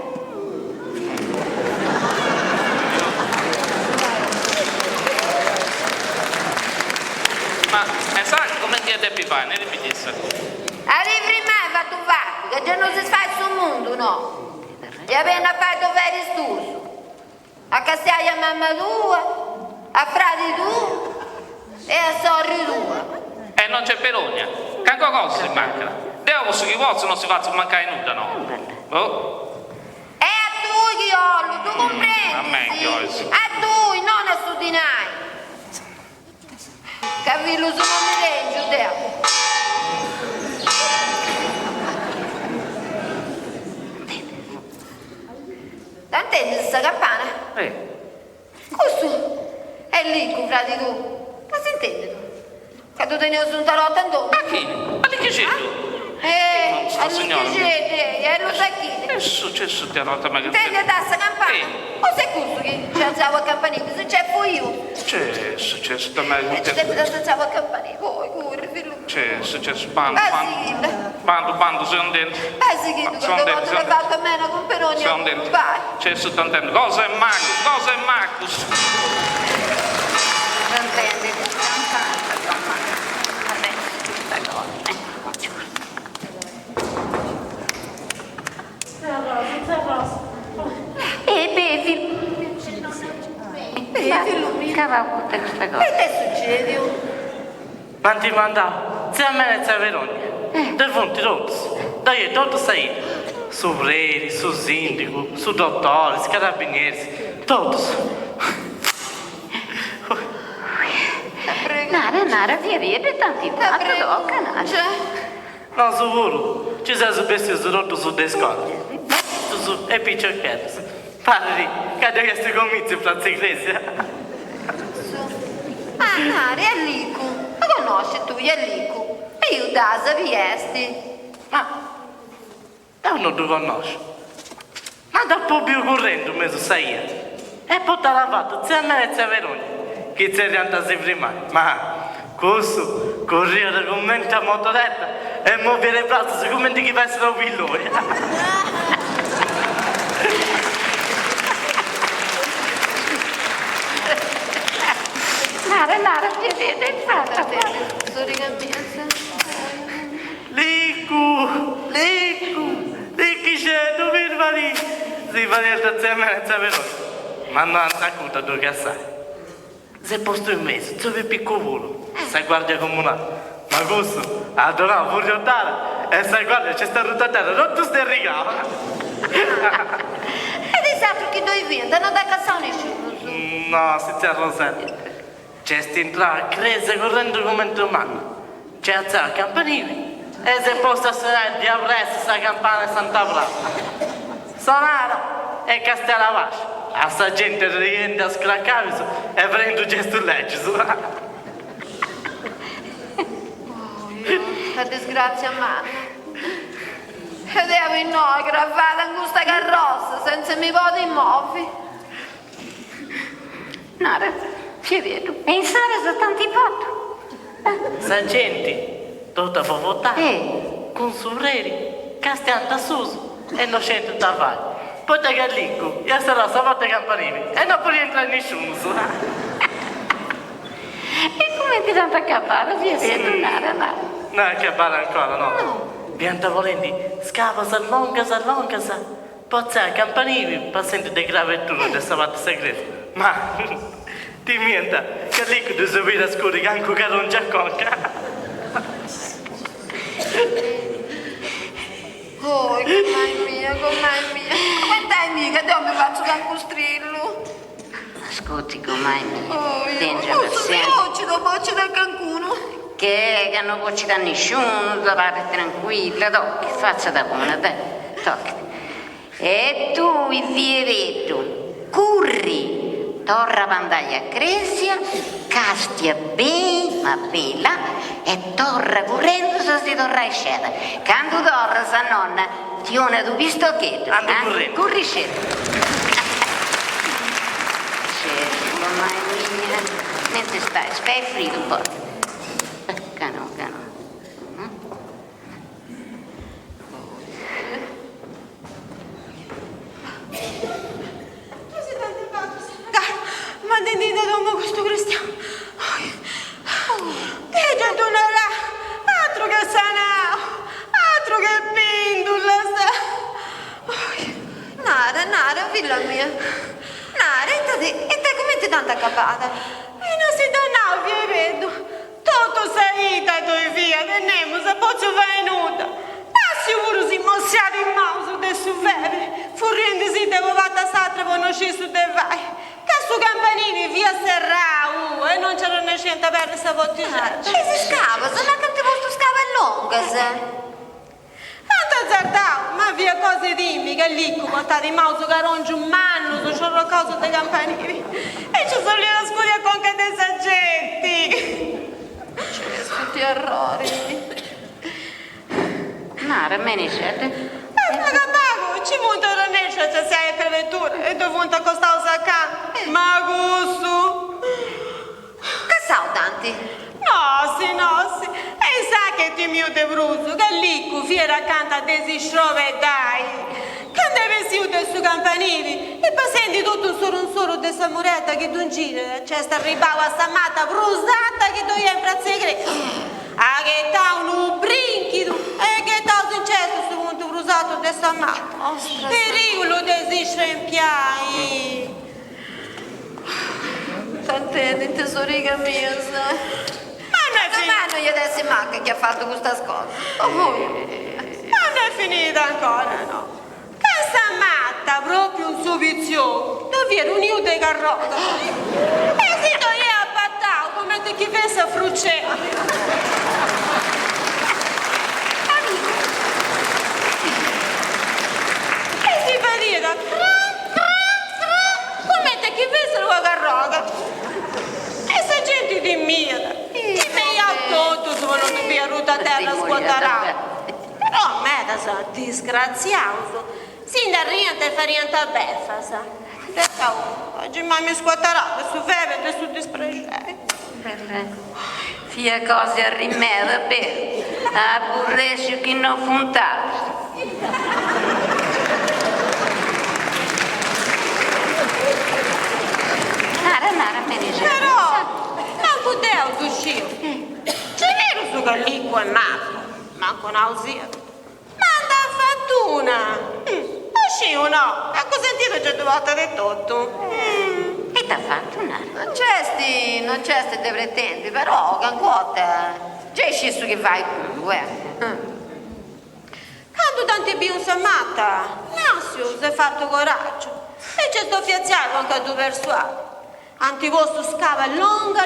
Ma sai come ti devi fare? Ne ripetisse. Arrivi mai fatto fatto, che già non si fa sul mondo, no? E appena fai dovere stuso. A castiglia a mamma tua, a frati tu e a sorri tua. E non c'è perogna. Che cosa si manca? Devo su chi vuole non si faccia mancare nulla, no? Oh. E a tu, Chiollo, tu comprendi? A me, Chiollo. A tu, non a studinai. Capillo sono mi regio, Deo. T'intendi questa campana? Questo è lì, frati tu. Ma si intende tu? Che tu tenevi su un tarotto intorno? Ma chi? Ma di che c'è tu? È sta signora. lì che c'è, è lo sacchino. Che è successo te rotta ma che Intendi da questa campana? Cosa è questo che ci alzavo a campanile? Se c'è poi io. C'è successo da me? Ci devi da alzavo a campanile. Poi, corri, figlio. C'è successo bando, sei un dente. Sì, che tu quando volte l'hai fatto a me con Peroni Sei un dente. C'è su tantendo. Cosa è Marcus? Cosa è Marcus? Non intendi questa campana, adesso questa cosa. Che va tutta questa cosa? E che succede? Ma ti mandavo, se a me ne verogna, del fonti rotti, dai tutto sai, su preti, su sindaco, su dottori, su carabinieri, todos. Nara, via, tanti tanto tocca, Nara. Non so volo, ci sei bestie su rotto su desconto. Su e picciocchetti. Parli, che devi essere comizi in Piazza Iglesia. Ah, Nara, è Lico. Ma conosci tu, è Lico? E io da sapiesti. Non ti conosco. Ma dopo più correndo mezzo sai. E poi te l'ha fatto, se a me ne verogna. Che si riantasi prima. Ma questo, correre con mente a motoretta e muovere il braccio come di chi va a essere un pilone. Nara, ti fatta. Licu, c'è, dove vai lì? Si fa niente assieme, non sapere. Ma non ha saputo dove che sai. Se posto in mezzo, dove picco volo, sai guardia comunale. Ma questo, adoravo pure ottare, e sai guardia, c'è sta rotatella, non tu stai regalo. Ed esatto che dove viene, non da casa nessuno. No, si c'è Rosetto. C'è sta entrata, crese correndo come un umano. C'è alzato campanile. E si è posto a suonare di appresso sta campana Santa Brava. Sonara e Castella Vascia. A sta gente riende a scraccare e prendo un gesto legge. Che disgrazia mamma. Ed ero in noi, gravata in questa carrozza, senza mi poter muovere. Nara, ci vedo. Pensare a tanti potti. Sta gente tutta fa votare. Con sorreri, castianta suso e non scende da fare. Poi te gallicco, io sarò salvato i campanili e non può rientrare nessuno. E come ti danno a cappare? Via, Nara. Non è cappare ancora, no. Pianta volenti, scava, s'allonga. Poi c'è campanili, paziente di gravettura del sabato segreto. Ma ti mienta, che lì che devi sapere a scuola che anche che non c'è conca. Oh, com'è mia. Quant'è mia che io mi faccio da costrillo? Ascolti, com'è mia. Oh, Dentro io per sempre. oggi dopo c'è da qualcuno. Che non può ci da nessuno, da parte tranquilla, tocchi, faccia da buona, dai, tocchi. E tu, il fieretto, curri, torra pandaglia a Cresia, castia ben, ma bella, e torra correndo se si torra a scendere. Quando torra sa nonna, ti una tu pistocchetto, ando correndo. Curri scendo. Certo, mamma mia, mentre stai fritto un po'. Cano. Ma dentro come questo cristiano. E già tu non là, altro che sanao, altro che pindulla sta. E non si dà via, vedo. Tutto saída do via, tenemos a pozzo venuta. Ma sicuro si mossiate in mauso de su vere. Furrindi si devo vata satra conosci su de vai. Casso campanini via serrau e non c'era niente per questa bottiglia. Che si scava? Se non che vostro scava è lunga, se. Tanto zardau, ma via cose dimmi che lì portate in mauso carongi un manno, su c'ho cose dei campanini. E ci sono lì la scuola con che dei saggetti. Tutti errori. Mare, meniscete. Ma capaco, ci monta la nescia se sei creatura e dovuta costare sacca. Ma gusto. Che sao tanti? No, sì. E sa che ti mio de bruso, che lì fiera canta desi dai. Che deve si ude su campanini e poi senti tutto un solo de sta muretta che tu gira, c'è sta ribava sta matta brusata che tu in segreto. Ah, che ta un brinchido e che ta successo su punto brusato de sta matta. Pericolo desi scempiai. Tante tesorica mia, sa. Ma non gli adesso manca chi ha fatto questa cosa. non è finita ancora, no. Questa matta proprio un subizio. Dove era un io de carrota. E si toglieva a pattao come te chi pensa a fruccera. E si vedeva come te chi pensa a carroga. E se gente di mira. Tutto sono di ruta a terra squattarato. Però a me da sa disgraziato. Si da riente fa riente a beffa, sa. Oggi mi squattarato su feve e su dispregei. Fia cose a rimedio per aburresci chi non funtato. Nara, me ne Però non potevo uscire. Ce n'ero su Gallicco e manco un'ausia. Manda fortuna. Uscivo no, ho sentito 100 volte di tutto. E t'ha fatto una? Non c'è sti te pretendi, però cancotta. C'è scesso che vai tu, Quando tanti biun sa matta, Nasio si è fatto coraggio. E c'è sto fiazziato anche a due persuadi. Anti vostro scava lunga,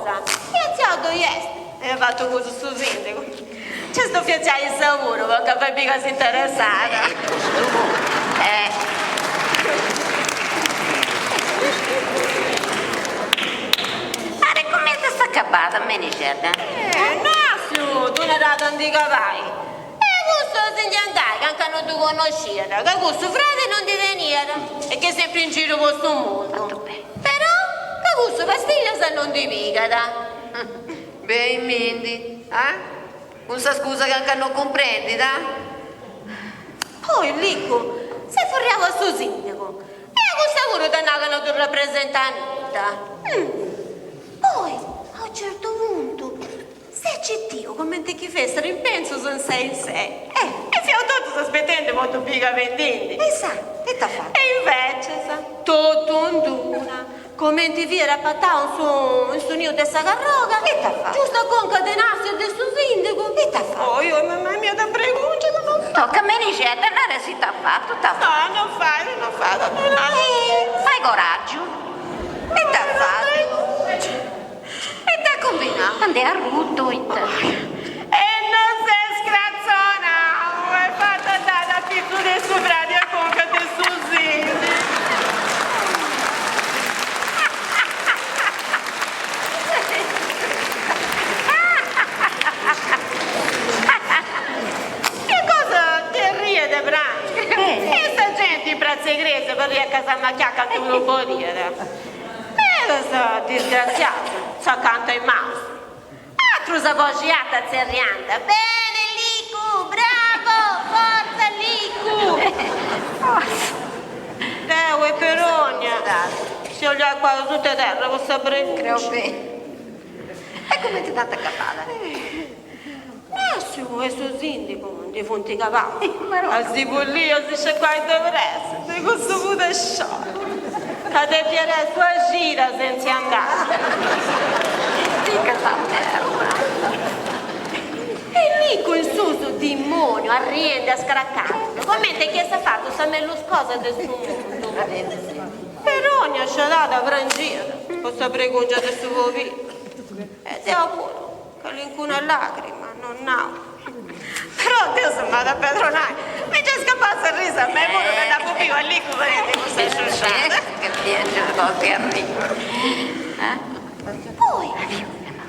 sa. Fiazziato ieri. E ha fatto così sto sindaco. C'è sto fiazziato in savuro, perché poi mica si interessata. Ma come ti sta accabbata, me ne certa? Nasio, tu ne dai tanti cavalli. E questo si andai, che anche non tu conosciera. Che questo frate non ti veniera. E che sempre in giro questo mondo. Però, che questo pastiglia se non ti picata. Beh, Mindy, Questa scusa che anche non comprendi, da? Poi, Lico, se forriamo a suo sindaco. E questo lavoro ti andavano tu rappresentanta. Poi, a un certo punto, se c'è Dio, come te chi fessero in penso sono 6 in 6. E siamo tutti sospettando molto pica vendenti. E sa, che t'ha fatto? E invece, sa, tutto un duna. Come ti viene pattato in su nio di sta carroga. Che t'ha fatto? Giusto con cadenarsi del suo sindaco. Che t'ha fatto? Oh, io, mamma mia, da pregunta, non fa. Tocca a me ne certa, non si t'ha fatto, No, non fai. Fai coraggio. Che t'ha fatto? E t'ha combinato? Andai a rutto, E non sei scrazzona. È fatta da pizzo del suo frate a conca del suo sindaco. E sta gente in prezzo inglese per riesco a casa macchiacca tu non puoi dire. E questa disgraziata si canta in mouse. Altro sa vogiata zerrianta. Bene Licu, bravo, forza Licu. E perogna. Si olha qua su te terra con sta breccia. Creo bene. E come ti è data cappata? Su, e su sindaco, di fonti cavalli. A Zibullia si c'è qua in dovresse, di questo punto è sciolto. a te piace la sua gira senza andare. Dica la merda. E lì con il suo demonio arriende a scraccato. Commenta che si è fatto sa meglio scosa del suo mondo. Per ogni ascialata frangira, posso pregungia del suo vita. E ti auguro che l'incuna lacrima non ha. Però Dio si va da pedronare. Mi c'è scappato il sorriso a me, pure che da pupio lì come sei susciata. Che piacere così arriva. Poi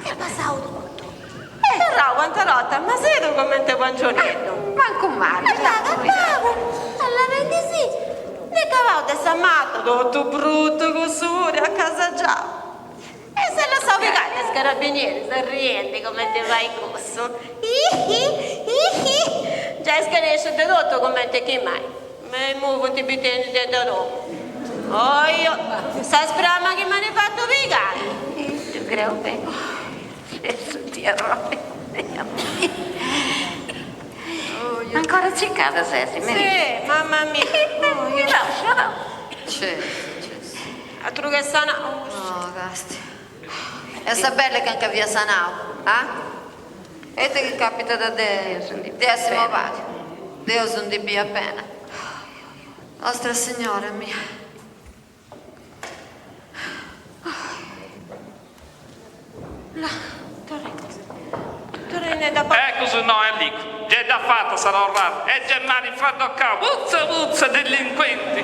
è passato tutto. Però quanta rotta, ma sei tu come te pancionetto? Manco male. Alla vendi sì. Ne cavavo di sammato, tutto brutto così, a casa già. E se lo so picare, scarabinieri, sorrienti come te vai cosso. Già scanesce di tutto come te che mai. Ma il muovo ti bittendi da Roma. Oh io, sa sprama che me ne fatto picare. Tu creo bene. Adesso ti arrovi. Ancora ciccata, Sessi? Sì, mamma mia. Mi lascia, C'è. A tu che sana. Oh, casti. E sa bella che anche via Sanao, eh? E te che capita da te? Decimo patio. Dio son di via appena. Nostra Signora mia. Là, Torrene da parte. Ecco se no è lì. Già da fatta sarà raro. E Germani fanno a capo. Puzza, delinquenti.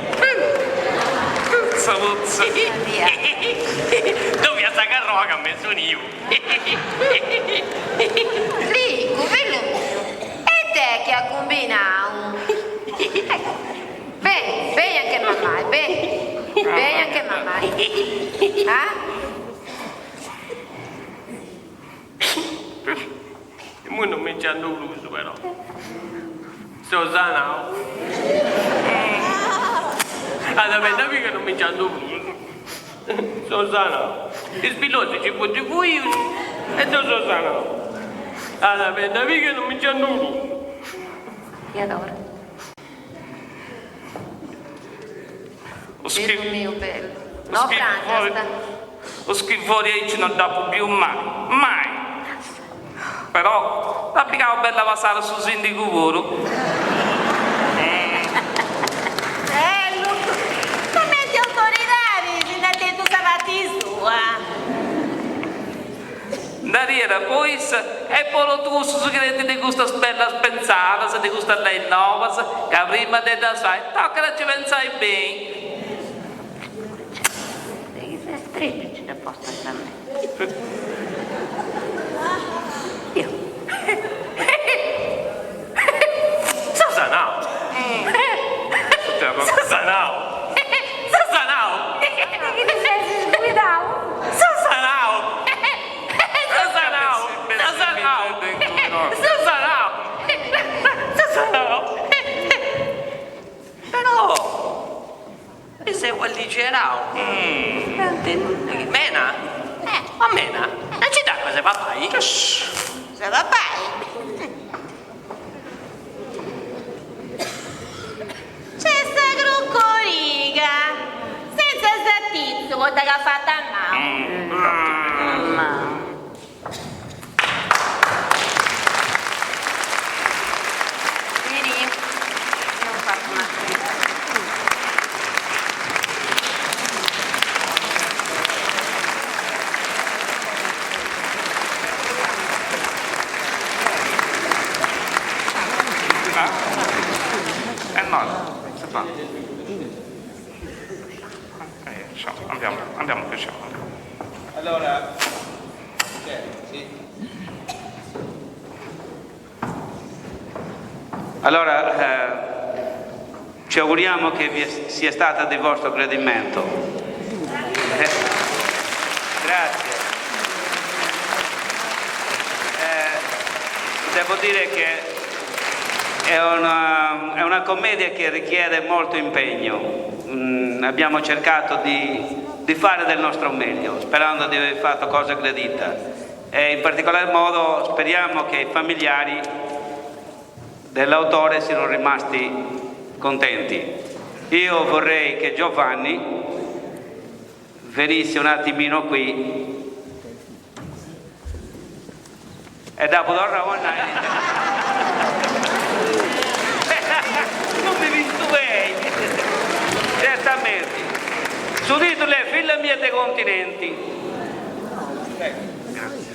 Puzza. Dove sa che roga me sono io. Lì, quello e te che ha combinato. Bene anche mamma, bene anche mamma. E moi non mi ci hanno voluto però. Susana. Allora, che non mi ci hanno voluto. Susana. I spillotti ci contribuiscono. E tu Susana. Allora, che non mi ci hanno voluto. E allora? Dio mio bello. No, Francia, lo schifo di non dà più mai. Però l'abbiamo bella passare su sindaco puro. Come ti autoritari, si da te tu savati sua. Dariera, poi e poi tu su che ti gusta bella spensata, se ti gusta lei nuova, che prima di da sai, tocca ci pensai bene. Stringici da posto da me. Susanao! Però mi sei alligerao. Mena? Ma Mena? Non ci dà cose papai? Se va bene. C'è sta gruccoriga, senza esattizio, volta che ha fatto a mano. Vieni, ho fatto un'attività. No, si fa. Andiamo che siamo. Allora, sì. Allora, ci auguriamo che vi sia stata di vostro gradimento. Grazie. Devo dire che è una commedia che richiede molto impegno. Abbiamo cercato di fare del nostro meglio, sperando di aver fatto cosa gradita. E in particolar modo speriamo che i familiari dell'autore siano rimasti contenti. Io vorrei che Giovanni venissi un attimino qui e dopo tornavo a non mi visto bene, certamente. Su titolo è Figlia mia dei continenti.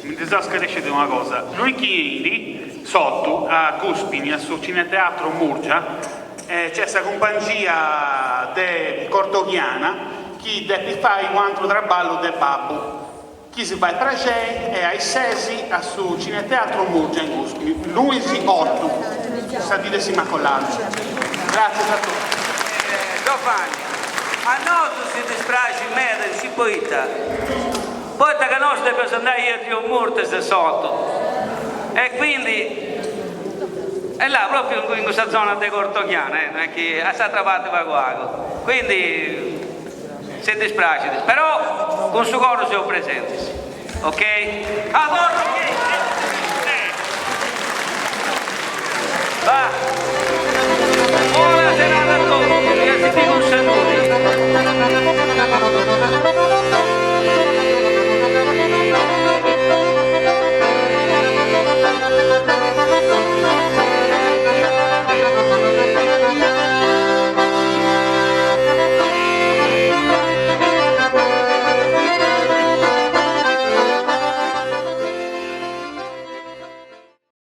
Mi disascaresce di una cosa. Noi ieri, sotto, a Cuspini, a su Cineteatro Murgia, c'è questa compagnia cortoviana che deve fare un altro traballo del babbo. Chi si va a Pragè e ai Sesi a su Cineteatro Murgia in Cuspini. Luisi 8, Sadide Immacolata. Grazie a tutti. Giovanni, a noi si dispiace meno, si poeta. Poi che noi dobbiamo andare dietro un morto se sotto. E quindi è là proprio in questa zona di Cortochiana, non è che a sta trovate vago. Quindi si dispiace, però con suo coro siamo presenti. Ok? A voi! Va!